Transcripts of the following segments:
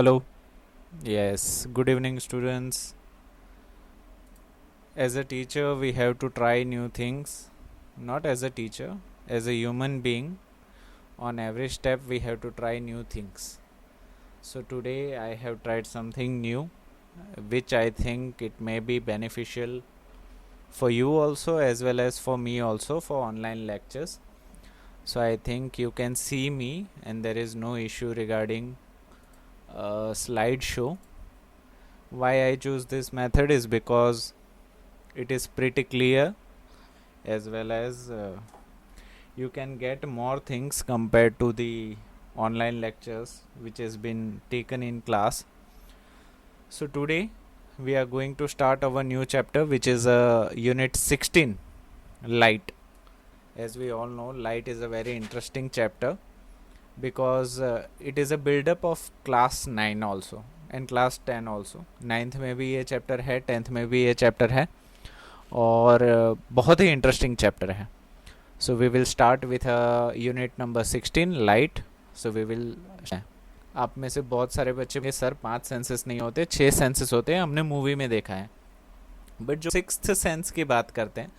Hello. Yes. Good evening, students. As a teacher, we have to try new things. Not as a teacher, as a human being. On every step, we have to try new things. So today, I have tried something new, which I think it may be beneficial for you also, as well as for me also, for online lectures. So I think you can see me, and there is no issue regarding slideshow. Why I choose this method is because it is pretty clear, as well as you can get more things compared to the online lectures which has been taken in class. So today we are going to start our new chapter, which is unit 16, light. As we all know, light is a very interesting chapter because it is a build up of class 9 also and class 10 also. 9th में भी ये chapter है, 10th में भी ये chapter है और बहुत ही इंटरेस्टिंग चैप्टर है. So we will start with unit number 16 light. So we will. आप में से बहुत सारे बच्चे के सर 5 सेंसेस नहीं होते, 6 सेंसेस होते हैं, हमने मूवी में देखा है. बट जो 6th सेंस की बात करते हैं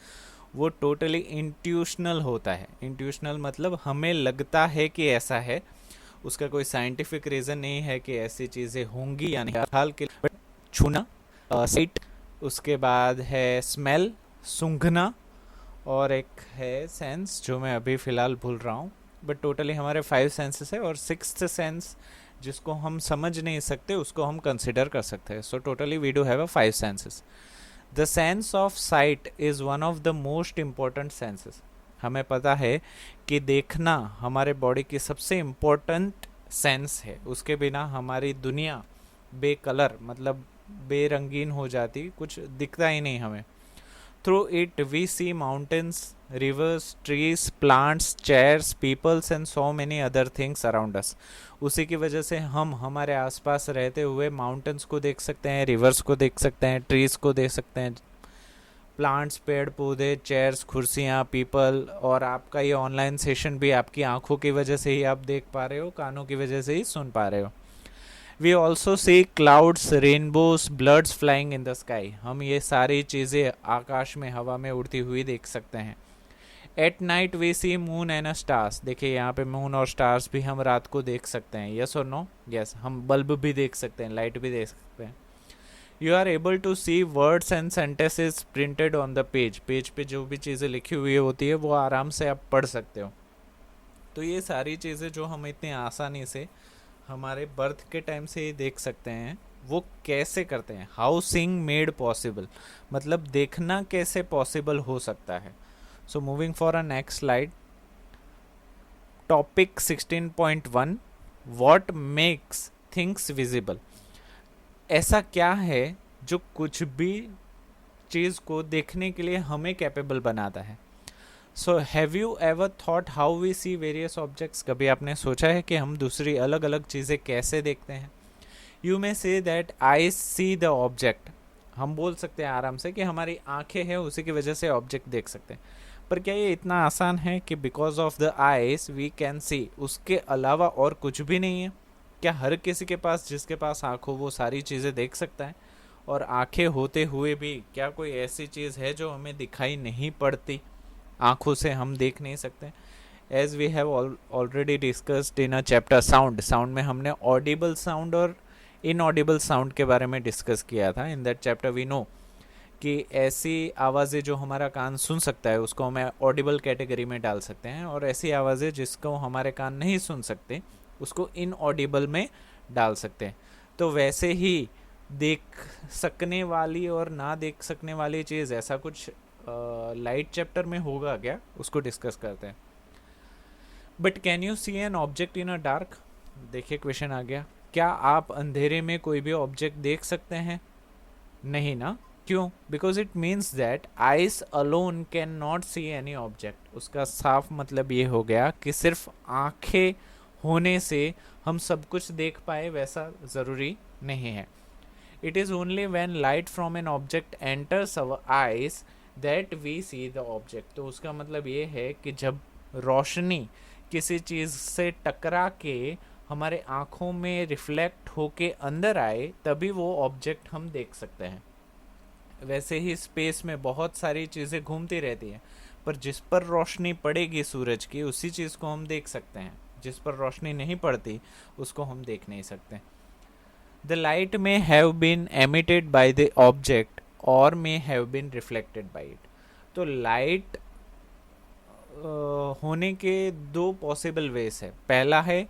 वो टोटली इंट्यूशनल होता है. इंट्यूशनल मतलब हमें लगता है कि ऐसा है, उसका कोई साइंटिफिक रीज़न नहीं है कि ऐसी चीज़ें होंगी या नहीं. हाल के छूना, साइट, उसके बाद है स्मेल, सूंघना, और एक है सेंस जो मैं अभी फ़िलहाल भूल रहा हूँ. बट टोटली हमारे 5 सेंसेस है और 6th सेंस जिसको हम समझ नहीं सकते उसको हम कंसिडर कर सकते हैं. So totally we do have a 5 senses. The sense of sight is one of the most important senses. हमें पता है कि देखना हमारे बॉडी की सबसे इम्पोर्टेंट सेंस है. उसके बिना हमारी दुनिया बेकलर मतलब बेरंगीन हो जाती, कुछ दिखता ही नहीं हमें. Through it we see mountains, rivers, trees, plants, chairs, peoples and so many other things around us. उसी की वजह से हम हमारे आसपास रहते हुए माउंटेन्स को देख सकते हैं, रिवर्स को देख सकते हैं, ट्रीज को देख सकते हैं, प्लांट्स, पेड़ पौधे, चेयर्स, कुर्सियाँ, पीपल. और आपका ये ऑनलाइन सेशन भी आपकी आंखों की वजह से ही आप देख पा रहे हो, कानों की वजह से ही सुन पा रहे हो. We also see clouds, rainbows, birds flying in the sky. हम ये सारी चीज़ें आकाश में, हवा में उड़ती हुई देख सकते हैं. At night we see moon and stars. देखिए यहाँ पे मून और स्टार्स भी हम रात को देख सकते हैं. यस और नो? यस. हम बल्ब भी देख सकते हैं, लाइट भी देख सकते हैं. You are able to see words and sentences printed on the page. Page पे जो भी चीज़ें लिखी हुई होती है वो आराम से आप पढ़ सकते हो. तो ये सारी चीज़ें जो हम इतनी आसानी से हमारे बर्थ के टाइम से ही देख सकते हैं, वो कैसे करते हैं? हाउ सीइंग मेड पॉसिबल, मतलब देखना कैसे पॉसिबल हो सकता है. So moving for a next slide. Topic 16.1, what makes things visible. ऐसा क्या है जो कुछ भी चीज़ को देखने के लिए हमें कैपेबल बनाता है. So have you ever thought how we see various objects. कभी आपने सोचा है कि हम दूसरी अलग अलग चीज़ें कैसे देखते हैं? You may say that I C the object. हम बोल सकते हैं आराम से कि हमारी आंखें हैं, उसी की वजह से ऑब्जेक्ट देख सकते हैं. पर क्या ये इतना आसान है कि because of the eyes we can see, उसके अलावा और कुछ भी नहीं है? क्या हर किसी के पास, जिसके पास आँख हो, वो सारी चीज़ें देख सकता है? और आंखें होते हुए भी क्या कोई ऐसी चीज़ है जो हमें दिखाई नहीं पड़ती, आँखों से हम देख नहीं सकते? As we have already discussed in a chapter sound. Sound में हमने ऑडिबल साउंड और इनऑडिबल साउंड के बारे में डिस्कस किया था. In that chapter we know कि ऐसी आवाज़ें जो हमारा कान सुन सकता है उसको हमें ऑडिबल कैटेगरी में डाल सकते हैं, और ऐसी आवाज़ें जिसको हमारे कान नहीं सुन सकते उसको इनऑडिबल में डाल सकते हैं. तो वैसे ही देख सकने वाली और ना देख सकने वाली चीज़, ऐसा कुछ लाइट चैप्टर में होगा क्या, उसको डिस्कस करते हैं. But can you see an object in a dark. देखिए क्वेश्चन आ गया, क्या आप अंधेरे में कोई भी ऑब्जेक्ट देख सकते हैं? नहीं ना. क्यों? Because it means that eyes alone can not see any object. उसका साफ मतलब ये हो गया कि सिर्फ आंखें होने से हम सब कुछ देख पाए वैसा ज़रूरी नहीं है. It is only when light from an object enters our eyes that we see the object. तो उसका मतलब ये है कि जब रोशनी किसी चीज़ से टकरा के हमारे आँखों में रिफ्लेक्ट होके अंदर आए तभी वो ऑब्जेक्ट हम देख सकते हैं। वैसे ही स्पेस में बहुत सारी चीज़ें घूमती रहती हैं, पर जिस पर रोशनी पड़ेगी सूरज की उसी चीज़ को हम देख सकते हैं, जिस पर रोशनी नहीं पड़ती उसको हम देख नहीं सकते। The light may have been emitted by the object और may have been reflected by it. तो लाइट होने के दो पॉसिबल वेज है। पहला है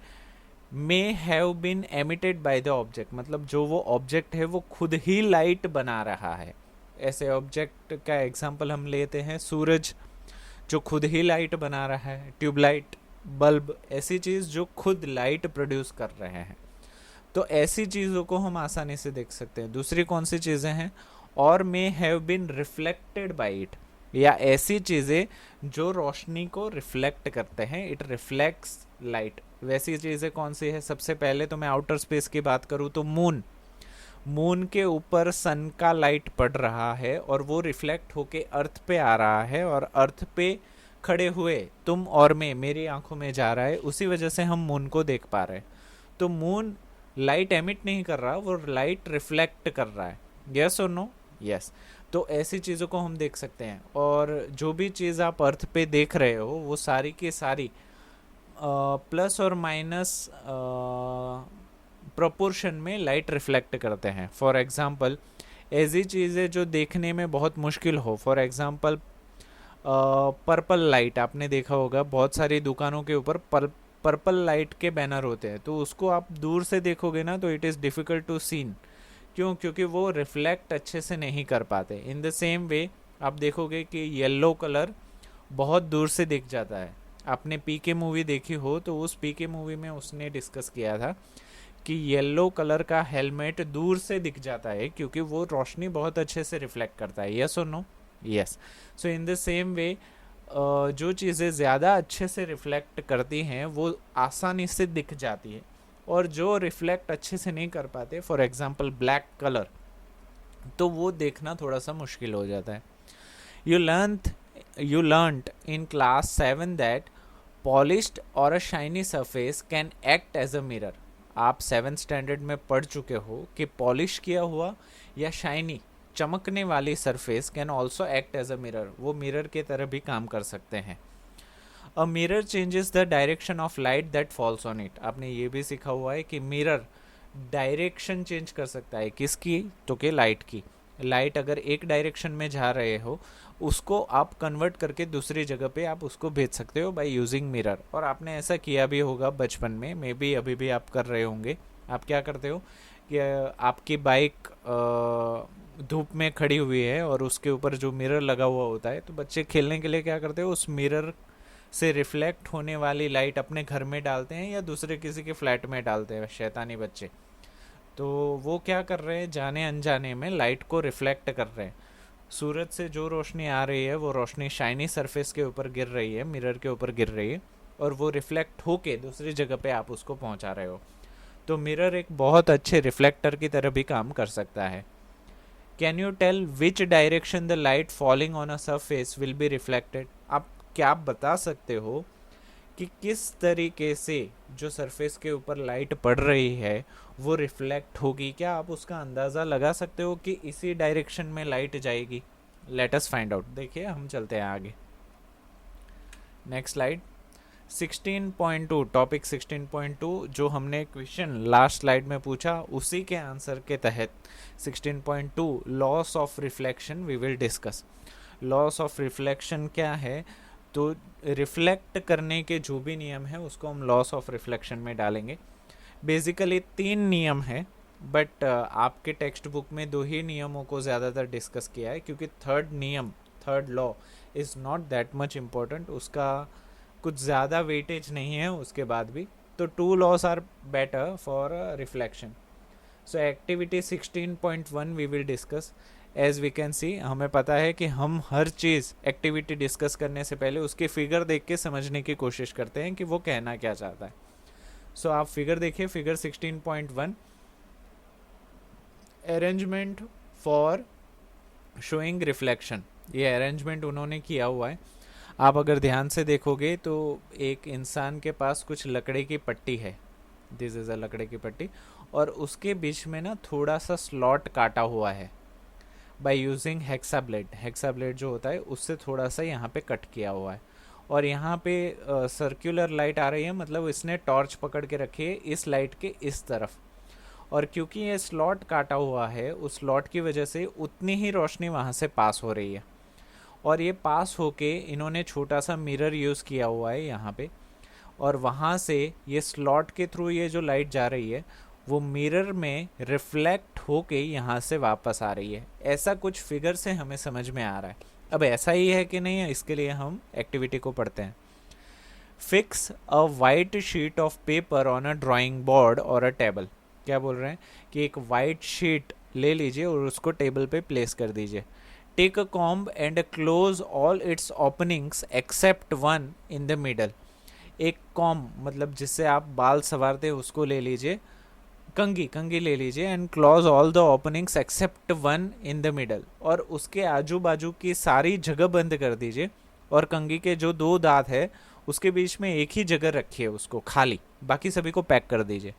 may have been emitted by the object, मतलब जो वो ऑब्जेक्ट है वो खुद ही लाइट बना रहा है। ऐसे ऑब्जेक्ट का एग्जांपल हम लेते हैं सूरज, जो खुद ही लाइट बना रहा है, ट्यूबलाइट, बल्ब, ऐसी चीज़ जो खुद लाइट प्रोड्यूस कर रहे हैं। तो ऐसी चीज़ों को हम आसानी से देख सकते हैं। दूसरी कौन सी चीज़ें हैं? और may have been reflected by it, या ऐसी चीज़ें जो रोशनी को रिफ्लेक्ट करते हैं, इट रिफ्लेक्ट्स लाइट। वैसी चीज़ें कौन सी है? सबसे पहले तो मैं आउटर स्पेस की बात करूँ तो मून। मून के ऊपर सन का लाइट पड़ रहा है और वो रिफ्लेक्ट होके अर्थ पे आ रहा है, और अर्थ पे खड़े हुए तुम और मैं, मेरी आंखों में जा रहा है, उसी वजह से हम मून को देख पा रहे हैं। तो मून लाइट एमिट नहीं कर रहा, वो लाइट रिफ्लेक्ट कर रहा है। यस और नो? यस। तो ऐसी चीज़ों को हम देख सकते हैं। और जो भी चीज़ आप अर्थ पे देख रहे हो वो सारी की सारी प्लस और माइनस प्रोपोर्शन में लाइट रिफ्लेक्ट करते हैं। फॉर एग्जांपल ऐसी चीज़ें जो देखने में बहुत मुश्किल हो, फॉर एग्जांपल पर्पल लाइट, आपने देखा होगा बहुत सारी दुकानों के ऊपर पर्पल लाइट के बैनर होते हैं, तो उसको आप दूर से देखोगे ना तो it is difficult to seen. क्यों? क्योंकि वो रिफ्लेक्ट अच्छे से नहीं कर पाते। इन द सेम वे आप देखोगे कि येलो कलर बहुत दूर से दिख जाता है। आपने पीके मूवी देखी हो तो उस पीके मूवी में उसने डिस्कस किया था कि येलो कलर का हेलमेट दूर से दिख जाता है क्योंकि वो रोशनी बहुत अच्छे से रिफ्लेक्ट करता है। यस और no? Yes. So in the same way जो चीज़ें ज़्यादा अच्छे से रिफ्लेक्ट करती हैं वो आसानी से दिख जाती है, और जो रिफ्लेक्ट अच्छे से नहीं कर पाते, फॉर एग्जांपल ब्लैक कलर, तो वो देखना थोड़ा सा मुश्किल हो जाता है। You learnt in class 7 that polished or a shiny surface can act as a mirror। आप 7th स्टैंडर्ड में पढ़ चुके हो कि पॉलिश किया हुआ या शाइनी, चमकने वाली surface can also act as a mirror, वो मिरर के तरह भी काम कर सकते हैं। A mirror changes the direction of light that falls on it. आपने ये भी सीखा हुआ है कि मिरर डायरेक्शन चेंज कर सकता है। किसकी? तो कि लाइट की। लाइट अगर एक डायरेक्शन में जा रहे हो उसको आप कन्वर्ट करके दूसरी जगह पे आप उसको भेज सकते हो बाय यूजिंग मिरर। और आपने ऐसा किया भी होगा बचपन में, मे बी अभी भी आप कर रहे होंगे। आप क्या करते हो कि आपकी बाइक धूप में खड़ी हुई है और उसके ऊपर जो मिरर लगा हुआ होता है, तो बच्चे खेलने के लिए क्या करते हो, उस मिरर से रिफ्लेक्ट होने वाली लाइट अपने घर में डालते हैं या दूसरे किसी के फ्लैट में डालते हैं, शैतानी बच्चे। तो वो क्या कर रहे हैं, जाने अनजाने में लाइट को रिफ्लेक्ट कर रहे हैं। सूरज से जो रोशनी आ रही है वो रोशनी शाइनी सरफेस के ऊपर गिर रही है, मिरर के ऊपर गिर रही है, और वो रिफ्लेक्ट होके दूसरी जगह पे आप उसको पहुंचा रहे हो। तो मिरर एक बहुत अच्छे रिफ्लेक्टर की तरह भी काम कर सकता है। Can you tell which direction the light falling on a surface will be reflected? आप क्या बता सकते हो कि किस तरीके से जो सरफेस के ऊपर लाइट पड़ रही है वो रिफ्लेक्ट होगी? क्या आप उसका अंदाज़ा लगा सकते हो कि इसी डायरेक्शन में लाइट जाएगी? Let us find out. देखिए हम चलते हैं आगे। नेक्स्ट स्लाइड 16.2, टॉपिक 16.2 जो हमने क्वेश्चन लास्ट स्लाइड में पूछा उसी के आंसर के तहत 16.2 laws of reflection we will discuss. Laws of reflection क्या है? तो रिफ्लेक्ट करने के जो भी नियम है उसको हम लॉस ऑफ रिफ्लेक्शन में डालेंगे। बेसिकली 3 नियम है, बट आपके टेक्स्ट बुक में 2 ही नियमों को ज़्यादातर डिस्कस किया है क्योंकि third law is not that much important, उसका कुछ ज़्यादा वेटेज नहीं है उसके बाद भी। तो 2 laws are better for reflection. So activity 16.1 we will discuss. As we can see, हमें पता है कि हम हर चीज़ एक्टिविटी डिस्कस करने से पहले उसके फिगर देख के समझने की कोशिश करते हैं कि वो कहना क्या चाहता है। सो आप फिगर देखिए, figure 16.1, arrangement for showing reflection. ये अरेंजमेंट उन्होंने किया हुआ है। आप अगर ध्यान से देखोगे तो एक इंसान के पास कुछ लकड़ी की पट्टी है, दिस इज़ अ लकड़े की पट्टी, और उसके बीच में ना थोड़ा सा स्लॉट काटा हुआ है by using hexa blade. Hexa blade जो होता है उससे थोड़ा सा यहाँ पे कट किया हुआ है, और यहाँ पे सर्कुलर लाइट आ रही है, मतलब इसने टॉर्च पकड़ के रखी है इस लाइट के इस तरफ, और क्योंकि ये स्लॉट काटा हुआ है उस स्लॉट की वजह से उतनी ही रोशनी वहाँ से पास हो रही है, और ये पास होके इन्होंने छोटा सा मिरर यूज़ किया हुआ है यहाँ पे, और वहाँ से ये स्लॉट के थ्रू ये जो लाइट जा रही है वो मिरर में रिफ्लेक्ट होके यहाँ से वापस आ रही है। ऐसा कुछ फिगर से हमें समझ में आ रहा है। अब ऐसा ही है कि नहीं है, इसके लिए हम एक्टिविटी को पढ़ते हैं। Fix a white sheet of paper on a drawing board और अ टेबल। क्या बोल रहे हैं कि एक वाइट शीट ले लीजिए और उसको टेबल पे प्लेस कर दीजिए। Take a comb and close all its openings except one in the middle. एक कॉम्ब मतलब जिससे आप बाल संवारते हैं उसको ले लीजिए, कंघी कंघी ले लीजिए, and close all the openings except one in the middle, और उसके आजू बाजू की सारी जगह बंद कर दीजिए, और कंघी के जो दो दांत है उसके बीच में एक ही जगह रखिए उसको खाली, बाकी सभी को पैक कर दीजिए।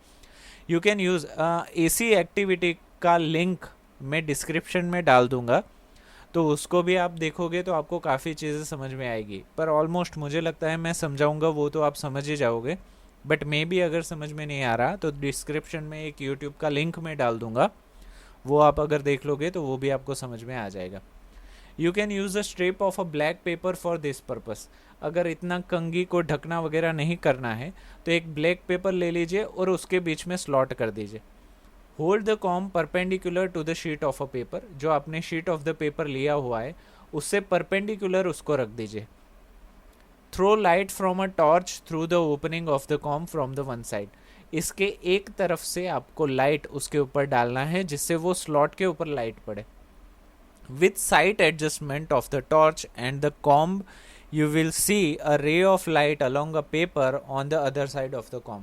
You can use AC activity का लिंक मैं डिस्क्रिप्शन में डाल दूंगा, तो उसको भी आप देखोगे तो आपको काफ़ी चीज़ें समझ में आएगी, पर ऑलमोस्ट मुझे लगता है मैं समझाऊंगा वो तो आप समझ ही जाओगे, बट मे भी अगर समझ में नहीं आ रहा तो डिस्क्रिप्शन में एक यूट्यूब का लिंक मैं डाल दूंगा, वो आप अगर देख लोगे तो वो भी आपको समझ में आ जाएगा। You can use the strip of a black pepper for this purpose. अगर इतना कंघी को ढकना वगैरह नहीं करना है तो एक ब्लैक पेपर ले लीजिए और उसके बीच में स्लॉट कर दीजिए। Hold the comb perpendicular to the sheet of a paper. जो आपने शीट ऑफ द पेपर लिया हुआ है उससे परपेंडिकुलर उसको रख दीजिए। Throw light from a torch through the opening of the comb from the one side. इसके एक तरफ से आपको लाइट उसके ऊपर डालना है जिससे वो स्लॉट के ऊपर लाइट पड़े। With sight adjustment of the torch and the comb, you will see a ray of light along a paper on the other side of the comb.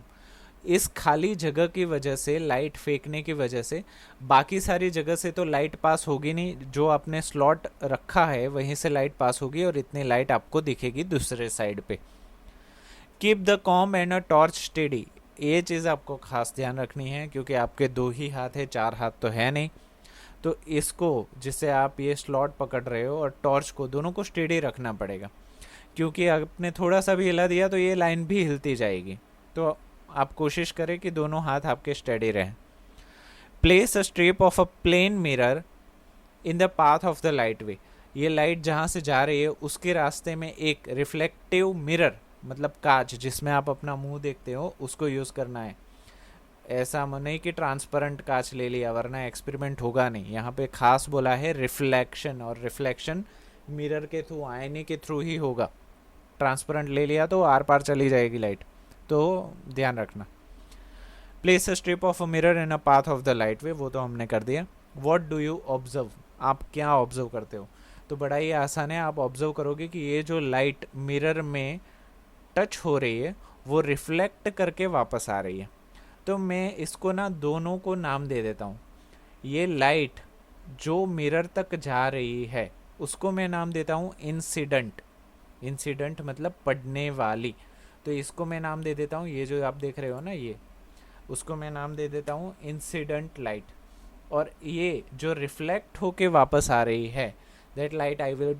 इस खाली जगह की वजह से, लाइट फेंकने की वजह से बाकी सारी जगह से तो लाइट पास होगी नहीं, जो आपने स्लॉट रखा है वहीं से लाइट पास होगी और इतनी लाइट आपको दिखेगी दूसरे साइड पे। Keep the com and a torch steady. ये चीज़ आपको खास ध्यान रखनी है क्योंकि आपके दो ही हाथ है, चार हाथ तो है नहीं, तो इसको जिससे आप ये स्लॉट पकड़ रहे हो और टॉर्च को, दोनों को स्टेडी रखना पड़ेगा, क्योंकि आपने थोड़ा सा भी हिला दिया तो ये लाइन भी हिलती जाएगी, तो आप कोशिश करें कि दोनों हाथ आपके स्टेडी रहें। Place a strip of a plain mirror in the path of the light way. ये लाइट जहाँ से जा रही है उसके रास्ते में एक रिफ्लेक्टिव मिरर, मतलब कांच जिसमें आप अपना मुंह देखते हो, उसको यूज़ करना है। ऐसा नहीं कि ट्रांसपेरेंट कांच ले लिया वरना एक्सपेरिमेंट होगा नहीं, यहाँ पे खास बोला है रिफ्लेक्शन, और रिफ्लेक्शन मिरर के थ्रू, आईने के थ्रू ही होगा। ट्रांसपेरेंट ले लिया तो आर पार चली जाएगी लाइट, तो ध्यान रखना। Place a strip of a mirror in a path of the light way, वो तो हमने कर दिया। व्हाट डू यू ऑब्जर्व, आप क्या ऑब्जर्व करते हो? तो बड़ा ही आसान है, आप ऑब्जर्व करोगे कि ये जो लाइट मिरर में टच हो रही है वो रिफ्लेक्ट करके वापस आ रही है। तो मैं इसको ना दोनों को नाम दे देता हूँ। ये लाइट जो मिरर तक जा रही है उसको मैं नाम देता हूँ इंसिडेंट। इंसिडेंट मतलब पड़ने वाली, तो इसको मैं नाम दे देता हूँ, ये जो आप देख रहे हो ना, ये उसको मैं नाम दे देता हूँ इंसिडेंट लाइट। और ये जो रिफ्लेक्ट होके वापस आ रही है, that light I will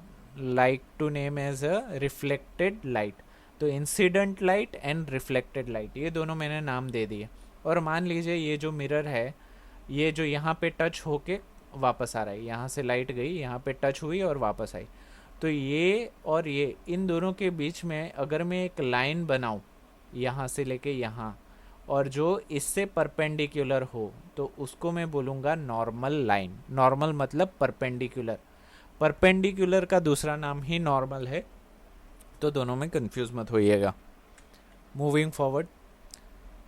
like to name as a reflected light. तो incident light and reflected light, ये दोनों मैंने नाम दे दिए। और मान लीजिए ये जो मिरर है, ये जो यहाँ पे टच होके वापस आ रहा है, यहाँ से लाइट गई, यहाँ पे टच हुई और वापस आई, तो ये और ये, इन दोनों के बीच में अगर मैं एक लाइन बनाऊँ यहाँ से लेके यहाँ, और जो इससे परपेंडिकुलर हो, तो उसको मैं बोलूँगा नॉर्मल लाइन। नॉर्मल मतलब परपेंडिकुलर, परपेंडिकुलर का दूसरा नाम ही नॉर्मल है, तो दोनों में कंफ्यूज मत होइएगा। Moving forward,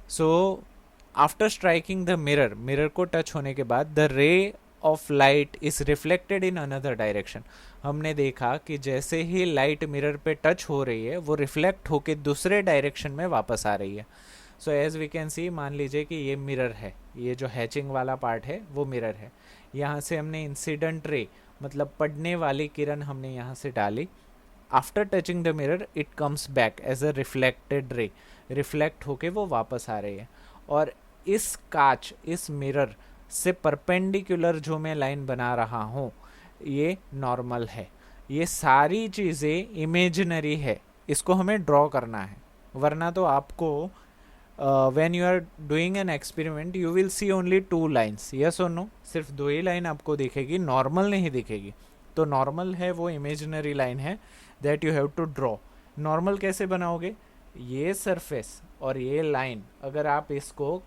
so after striking the mirror, mirror को टच होने के बाद the ray of light is reflected in another direction. हमने देखा कि जैसे ही लाइट मिरर पे टच हो रही है वो रिफ्लेक्ट होके दूसरे डायरेक्शन में वापस आ रही है। So as we can see, मान लीजिए कि ये मिरर है, ये जो हैचिंग वाला पार्ट है वो मिरर है, यहाँ से हमने इंसिडेंट रे मतलब पड़ने वाली किरण हमने यहाँ से डाली। After touching the mirror it comes back as a reflected ray, reflect होके वो वापस आ रही है। और इस कांच, इस मिरर से परपेंडिकुलर जो मैं लाइन बना रहा हूँ ये नॉर्मल है। ये सारी चीज़ें इमेजिनरी है, इसको हमें ड्रॉ करना है, वरना तो आपको when you are doing an experiment you will see only 2 lines, yes और नो, सिर्फ 2 ही लाइन आपको दिखेगी, नॉर्मल नहीं दिखेगी। तो नॉर्मल है वो इमेजिनरी लाइन है that you have to draw. Normal कैसे बनाओगे? ये सरफेस और ये लाइन अगर आप इसको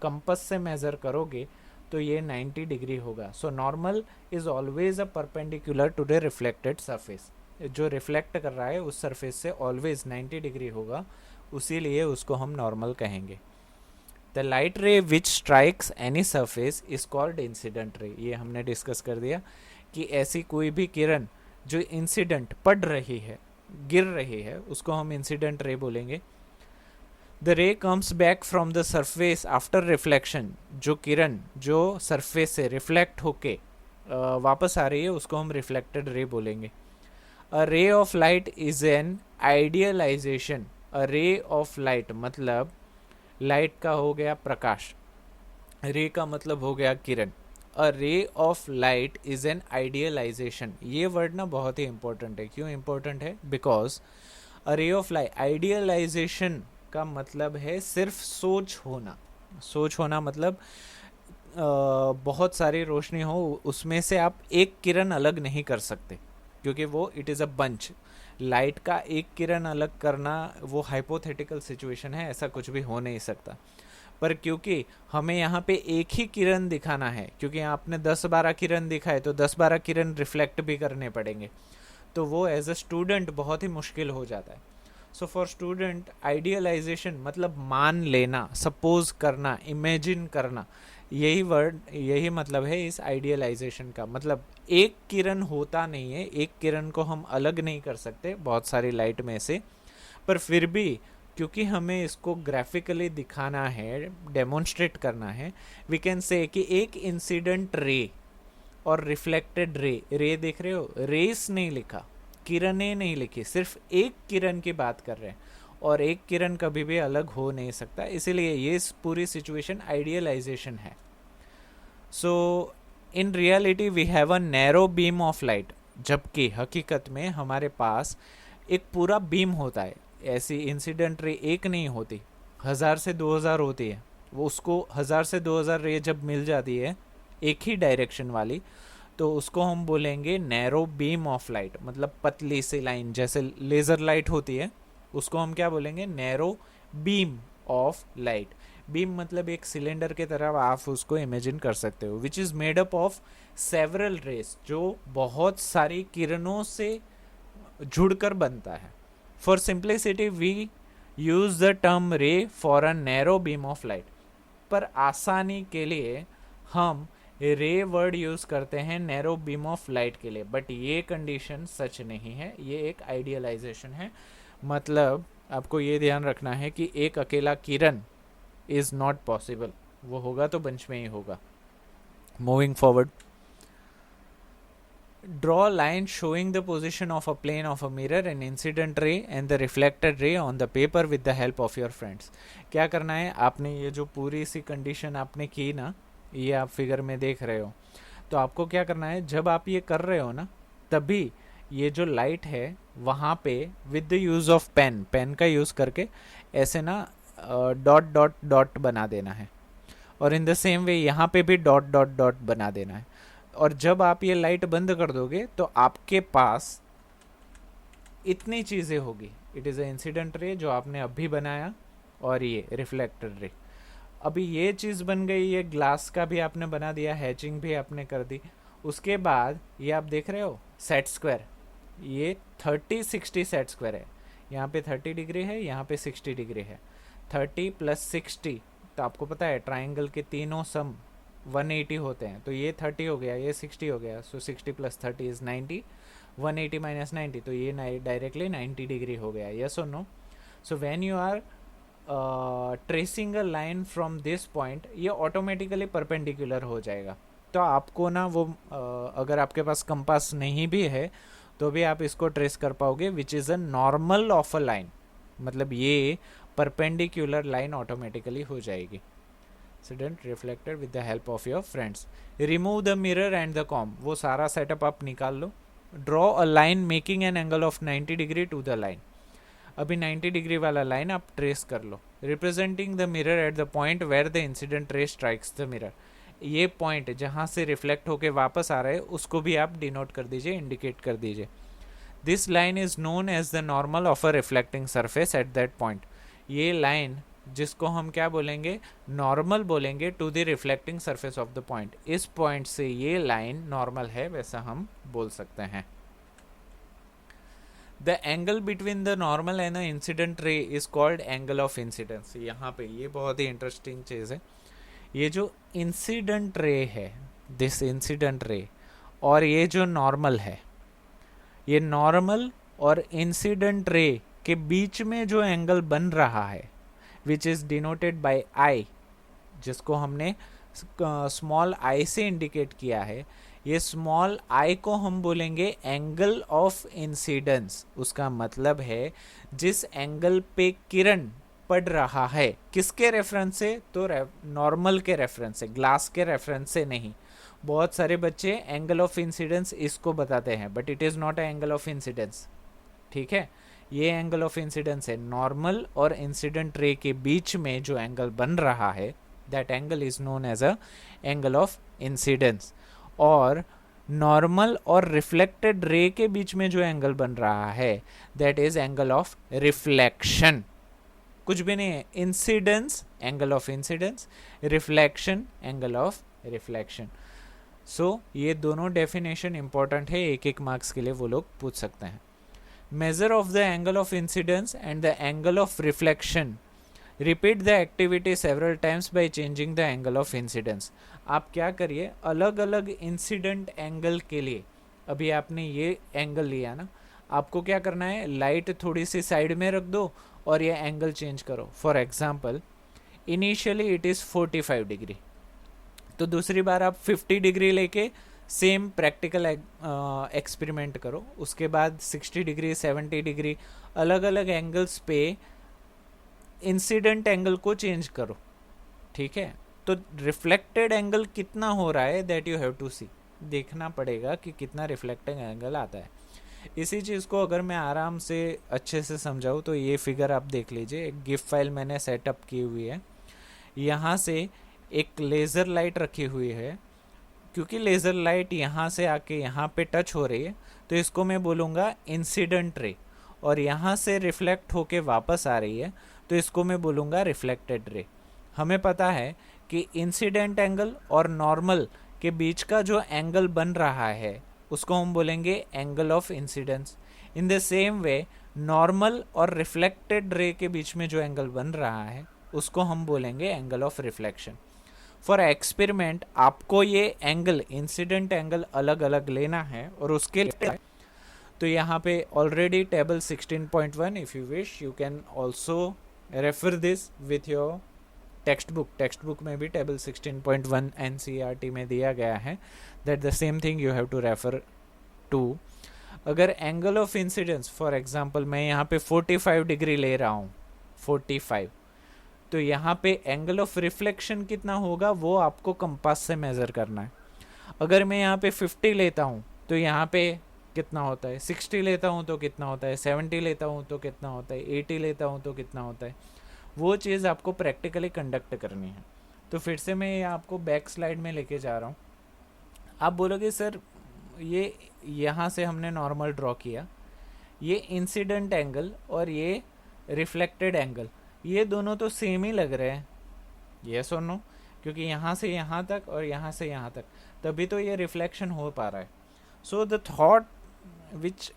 कंपास से मेज़र करोगे तो ये 90 डिग्री होगा। So normal is always a perpendicular to the reflected surface. जो रिफ्लेक्ट कर रहा है उस सरफेस से ऑलवेज 90 डिग्री होगा, उसीलिए उसको हम नॉर्मल कहेंगे। द लाइट रे विच strikes any surface is called incident ray. ये हमने डिस्कस कर दिया कि ऐसी कोई भी किरण जो इंसिडेंट पड़ रही है, गिर रही है, उसको हम इंसिडेंट रे बोलेंगे। द रे comes back from the surface after reflection. जो किरण जो सरफेस से रिफ्लेक्ट होके वापस आ रही है उसको हम रिफ्लेक्टेड रे बोलेंगे। A ray of light is an idealization. A ray of light मतलब लाइट का हो गया प्रकाश, रे का मतलब हो गया किरण। A ray of light is an idealization. ये वर्ड ना बहुत ही इंपॉर्टेंट है। क्यों इंपॉर्टेंट है? Because a ray of light, idealisation का मतलब है सिर्फ सोच होना। सोच होना मतलब बहुत सारी रोशनी हो, उसमें से आप एक किरण अलग नहीं कर सकते, क्योंकि वो it is a bunch. Light का एक किरण अलग करना वो हाइपोथेटिकल सिचुएशन है, ऐसा कुछ भी हो नहीं सकता। पर क्योंकि हमें यहाँ पे एक ही किरण दिखाना है, क्योंकि आपने 10-12 किरण दिखाए तो 10-12 किरण रिफ्लेक्ट भी करने पड़ेंगे, तो वो एज अ स्टूडेंट बहुत ही मुश्किल हो जाता है। सो फॉर स्टूडेंट आइडियलाइजेशन मतलब मान लेना, सपोज करना, इमेजिन करना, यही वर्ड, यही मतलब है इस आइडियलाइजेशन का। मतलब एक किरण होता नहीं है, एक किरण को हम अलग नहीं कर सकते बहुत सारी लाइट में से, पर फिर भी क्योंकि हमें इसको ग्राफिकली दिखाना है, डेमोन्स्ट्रेट करना है, वी कैन से कि एक इंसिडेंट रे और रिफ्लेक्टेड रे, रे देख रहे हो, रेस नहीं लिखा, किरणें नहीं लिखी, सिर्फ एक किरण की बात कर रहे हैं, और एक किरण कभी भी अलग हो नहीं सकता, इसीलिए ये पूरी सिचुएशन आइडियलाइजेशन है। So in reality we have a narrow beam of light, जबकि हकीकत में हमारे पास एक पूरा बीम होता है। ऐसी इंसिडेंट रे एक नहीं होती, 1000 से 2000 होती है। वो उसको 1000 से 2000 रे जब मिल जाती है एक ही डायरेक्शन वाली, तो उसको हम बोलेंगे नैरो बीम ऑफ लाइट, मतलब पतली सी लाइन, जैसे लेज़र लाइट होती है उसको हम क्या बोलेंगे? Narrow beam of light. Beam मतलब एक सिलेंडर के तरह आप उसको इमेजिन कर सकते हो, which is made up of several rays, जो बहुत सारी किरणों से जुड़कर बनता है। For simplicity we use the term ray for a narrow beam of light. पर आसानी के लिए हम रे वर्ड यूज करते हैं नैरो बीम ऑफ लाइट के लिए, बट ये कंडीशन सच नहीं है, ये एक आइडियलाइजेशन है। मतलब आपको ये ध्यान रखना है कि एक अकेला किरण इज नॉट पॉसिबल, वो होगा तो बंच में ही होगा। Moving forward, draw a line showing the position of a plane of a mirror, an incident ray and the reflected ray on the paper with the help of your friends। क्या करना है आपने? ये जो पूरी सी condition आपने की ना, ये आप फिगर में देख रहे हो, तो आपको क्या करना है, जब आप ये कर रहे हो ना, तभी ये जो लाइट है वहाँ पे with the use of pen, pen का यूज़ करके ऐसे ना डॉट डॉट डॉट बना देना है, और इन द सेम वे यहाँ पे भी डॉट डॉट डॉट बना देना है। और जब आप ये लाइट बंद कर दोगे तो आपके पास इतनी चीज़ें होगी। It is a incident ray जो आपने अभी बनाया, और ये रिफ्लेक्टेड रे। अभी ये चीज़ बन गई, ये ग्लास का भी आपने बना दिया, हैचिंग भी आपने कर दी। उसके बाद ये आप देख रहे हो सेट स्क्वायर, ये 30-60 सेट स्क्वायर है। यहाँ पे 30 डिग्री है, यहाँ पे 60 डिग्री है। 30 + 60, तो आपको पता है ट्राइंगल के तीनों सम 180 होते हैं, तो ये 30 हो गया, ये 60 हो गया। सो 60 + 30 इज 90, 180 - 90, तो ये डायरेक्टली 90 डिग्री हो गया। यस और no? So when you are tracing a line from this point, ये ऑटोमेटिकली परपेंडिकुलर हो जाएगा। तो आपको ना वो अगर आपके पास कंपास नहीं भी है तो भी आप इसको ट्रेस कर पाओगे, which is a normal of a line, मतलब ये परपेंडिकुलर लाइन ऑटोमेटिकली हो जाएगी। Incident reflected with the help of your friends. Remove the mirror and the comb, वो सारा सेटअप आप निकाल लो. Draw a line making an angle of 90 degree to the line. अभी 90 डिग्री वाला लाइन आप ट्रेस कर लो. Representing the mirror at the point where the incident ray strikes the mirror. ये पॉइंट जहाँ से रिफ्लेक्ट होके वापस आ रहा है उसको भी आप डिनोट कर दीजिए, इंडिकेट कर दीजिए. This line is known as the normal of a reflecting surface at that point. ये लाइन जिसको हम क्या बोलेंगे, नॉर्मल बोलेंगे to the reflecting surface of the point. इस पॉइंट से ये लाइन नॉर्मल है, वैसा हम बोल सकते हैं. The angle between the normal and the incident रे is called angle of incidence. यहाँ पे ये बहुत ही इंटरेस्टिंग चीज़ है. ये जो इंसिडेंट रे है, दिस इंसिडेंट रे, और ये जो नॉर्मल है, ये नॉर्मल और इंसिडेंट रे के बीच में जो एंगल बन रहा है विच इज डिनोटेड बाय आई, जिसको हमने स्मॉल आई से इंडिकेट किया है, ये स्मॉल आई को हम बोलेंगे एंगल ऑफ इंसिडेंस. उसका मतलब है जिस एंगल पे किरण पड़ रहा है, किसके रेफरेंस से, तो नॉर्मल के रेफरेंस से, ग्लास के रेफरेंस से नहीं. बहुत सारे बच्चे एंगल ऑफ इंसिडेंस इसको बताते हैं, but it is not a angle of incidence. ठीक है, ये एंगल ऑफ इंसिडेंस है. नॉर्मल और इंसिडेंट रे के बीच में जो एंगल बन रहा है, that angle is known as a angle of incidence. और नॉर्मल और रिफ्लेक्टेड रे के बीच में जो एंगल बन रहा है, that is angle of reflection. कुछ भी नहीं है. Incidence angle of incidence, reflection angle of reflection. सो ये दोनों डेफिनेशन इंपॉर्टेंट है, एक एक मार्क्स के लिए वो लोग पूछ सकते हैं. Measure of the angle of incidence and the angle of reflection. Repeat the activity several times by changing the angle of incidence. आप क्या करिए, अलग अलग इंसिडेंट एंगल के लिए, अभी आपने ये एंगल लिया ना, आपको क्या करना है, लाइट थोड़ी सी साइड में रख दो और ये एंगल चेंज करो. For example, initially it is 45 degree, तो दूसरी बार आप 50 डिग्री लेके सेम प्रैक्टिकल एक्सपेरिमेंट करो. उसके बाद 60 डिग्री, 70 डिग्री, अलग अलग एंगल्स पे इंसिडेंट एंगल को चेंज करो. ठीक है, तो रिफ्लेक्टेड एंगल कितना हो रहा है, दैट यू हैव टू सी. देखना पड़ेगा कि कितना रिफ्लेक्टिंग एंगल आता है. इसी चीज़ को अगर मैं आराम से अच्छे से समझाऊँ तो ये फिगर आप देख लीजिए. एक गिफ फाइल मैंने सेटअप की हुई है. यहाँ से एक लेज़र लाइट रखी हुई है. क्योंकि लेज़र लाइट यहाँ से आके यहाँ पे टच हो रही है, तो इसको मैं बोलूँगा इंसिडेंट रे. और यहाँ से रिफ्लेक्ट होके वापस आ रही है, तो इसको मैं बोलूँगा रिफ्लेक्टेड रे. हमें पता है कि इंसिडेंट एंगल और नॉर्मल के बीच का जो एंगल बन रहा है उसको हम बोलेंगे angle of incidence. In the same way normal और रिफ्लेक्टेड रे के बीच में जो एंगल बन रहा है उसको हम बोलेंगे angle of reflection. For experiment आपको ये एंगल, इंसिडेंट एंगल अलग अलग लेना है, और उसके लिए तो यहाँ पे already table 16.1, if you wish you can also refer this with your textbook. Textbook में भी टेबल 16.1 NCERT में दिया गया है. That the same thing you have to refer to. अगर angle of incidence, for example मैं यहाँ पे 45 डिग्री ले रहा हूँ, 45, तो यहाँ पे एंगल ऑफ रिफ्लेक्शन कितना होगा वो आपको कंपास से मेज़र करना है. अगर मैं यहाँ पे 50 लेता हूँ तो यहाँ पे कितना होता है, 60 लेता हूँ तो कितना होता है, 70 लेता हूँ तो कितना होता है, 80 लेता हूँ तो कितना होता है, वो चीज़ आपको प्रैक्टिकली कंडक्ट करनी है. तो फिर से मैं आपको बैक स्लाइड में लेके जा रहा हूँ. आप बोलोगे सर ये यहाँ से हमने नॉर्मल ड्रॉ किया, ये इंसिडेंट एंगल और ये रिफ्लेक्टेड एंगल, ये दोनों तो सेम ही लग रहे हैं. यस और नो? क्योंकि यहाँ से यहाँ तक और यहाँ से यहाँ तक, तभी तो ये रिफ्लेक्शन हो पा रहा है. So the thought which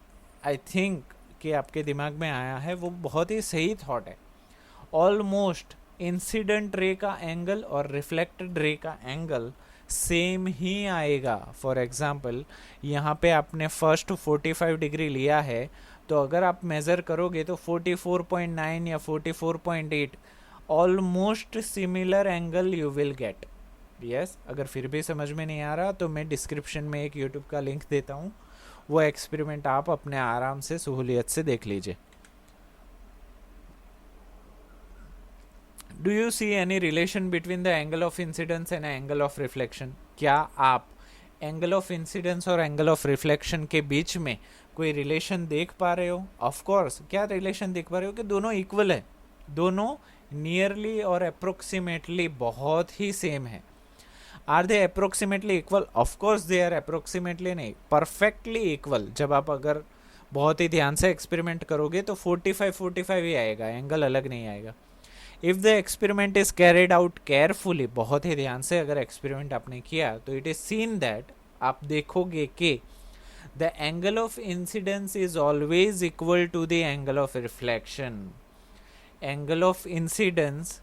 I think कि आपके दिमाग में आया है वो बहुत ही सही थॉट है. ऑलमोस्ट इंसिडेंट रे का एंगल और रिफ्लेक्टेड रे का एंगल सेम ही आएगा. फॉर एग्जांपल यहाँ पे आपने फर्स्ट 45 डिग्री लिया है, तो अगर आप मेज़र करोगे तो 44.9 या 44.8 almost similar angle you will get. Yes, अगर फिर भी समझ में नहीं आ रहा तो मैं डिस्क्रिप्शन में एक यूट्यूब का लिंक देता हूँ, वो एक्सपेरिमेंट आप अपने आराम से सहूलियत से देख लीजिए. Do you see any relation between the angle of incidence and angle of reflection? क्या आप एंगल ऑफ इंसिडेंस और एंगल ऑफ रिफ्लेक्शन के बीच में कोई रिलेशन देख पा रहे हो? ऑफ कोर्स, क्या रिलेशन देख पा रहे हो कि दोनों इक्वल है, दोनों नियरली और अप्रोक्सीमेटली बहुत ही सेम है. Are they approximately equal? Of course they are approximately नहीं, परफेक्टली इक्वल. जब आप अगर बहुत ही ध्यान से एक्सपेरिमेंट करोगे तो 45-45 ही आएगा, एंगल अलग नहीं आएगा. If the experiment is carried out carefully, बहुत ही ध्यान से अगर एक्सपेरिमेंट आपने किया तो इट इज सीन दैट, आप देखोगे कि the angle of incidence is always equal to the angle of reflection. Angle of incidence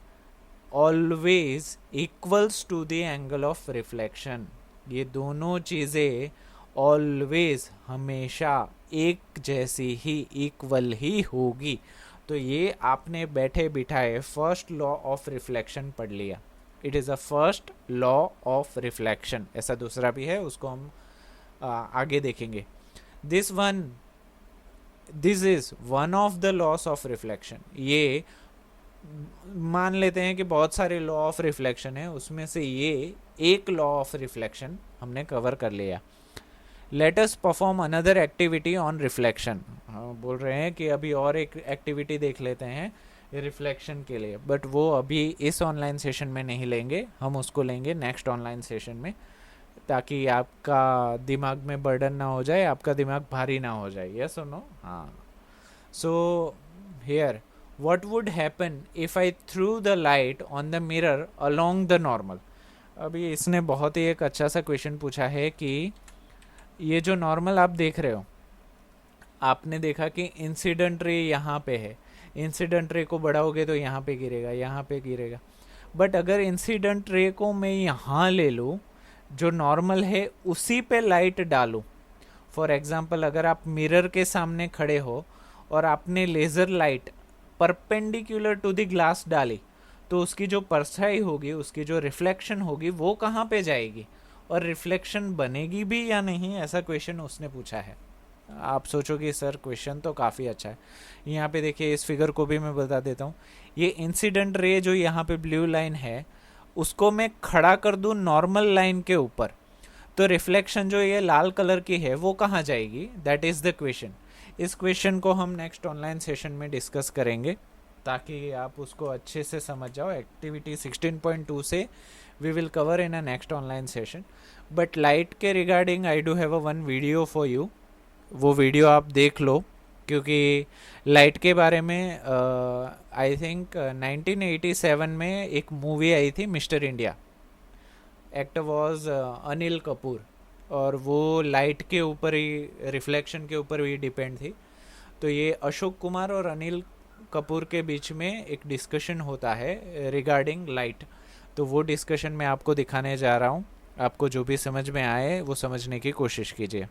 always equals to the angle of reflection. ये दोनों चीज़ें ऑलवेज, हमेशा एक जैसी ही, इक्वल ही होगी. तो ये आपने बैठे बिठाए फर्स्ट लॉ ऑफ रिफ्लेक्शन पढ़ लिया. It is a first law of reflection. ऐसा दूसरा भी है, उसको हम आगे देखेंगे. This is one of the loss of reflection. ये मान लेते हैं कि बहुत सारे लॉ ऑफ रिफ्लेक्शन है, उसमें से ये एक लॉ ऑफ रिफ्लेक्शन हमने कवर कर लिया. Let us perform another activity on reflection. बोल रहे हैं कि अभी और एक एक्टिविटी देख लेते हैं रिफ्लेक्शन के लिए, बट वो अभी इस ऑनलाइन सेशन में नहीं लेंगे, हम उसको लेंगे नेक्स्ट ऑनलाइन सेशन में, ताकि आपका दिमाग में बर्डन ना हो जाए, आपका दिमाग भारी ना हो जाए. यस और नो? हाँ. So here what would happen if I threw the light on the mirror along the normal? अभी इसने बहुत ही एक अच्छा सा क्वेश्चन पूछा है कि ये जो नॉर्मल आप देख रहे हो, आपने देखा कि इंसिडेंट रे यहाँ पे है, इंसिडेंट रे को बढ़ाओगे तो यहाँ पे गिरेगा, यहाँ पे गिरेगा. बट अगर इंसिडेंट रे को मैं यहाँ ले लूँ, जो नॉर्मल है उसी पे लाइट डालूँ. फॉर एग्जाम्पल, अगर आप मिरर के सामने खड़े हो और आपने laser light perpendicular to the glass डाली, तो उसकी जो परछाई होगी, उसकी जो रिफ्लेक्शन होगी, वो कहाँ पे जाएगी और रिफ्लेक्शन बनेगी भी या नहीं, ऐसा क्वेश्चन उसने पूछा है. आप सोचोगे सर क्वेश्चन तो काफ़ी अच्छा है. यहाँ पे देखिए, इस फिगर को भी मैं बता देता हूँ. ये इंसिडेंट रे जो यहाँ पे ब्लू लाइन है, उसको मैं खड़ा कर दूँ नॉर्मल लाइन के ऊपर, तो रिफ्लेक्शन जो ये लाल कलर की है वो कहाँ जाएगी? That is the question. इस क्वेश्चन को हम नेक्स्ट ऑनलाइन सेशन में डिस्कस करेंगे, ताकि आप उसको अच्छे से समझ जाओ. एक्टिविटी 16.2 से we will cover in a next online session. But light के regarding I do have a one video for you. वो वीडियो आप देख लो, क्योंकि लाइट के बारे में आई थिंक 1987 में एक मूवी आई थी, mister India. Actor was Anil Kapoor, और वो लाइट के ऊपर ही, रिफ्लेक्शन के ऊपर ही डिपेंड थी. तो ये अशोक कुमार और अनिल कपूर के बीच में एक डिस्कशन होता है रिगार्डिंग लाइट. तो वो डिस्कशन मैं आपको दिखाने जा रहा हूँ. आपको जो भी समझ में आए वो समझने की कोशिश कीजिए.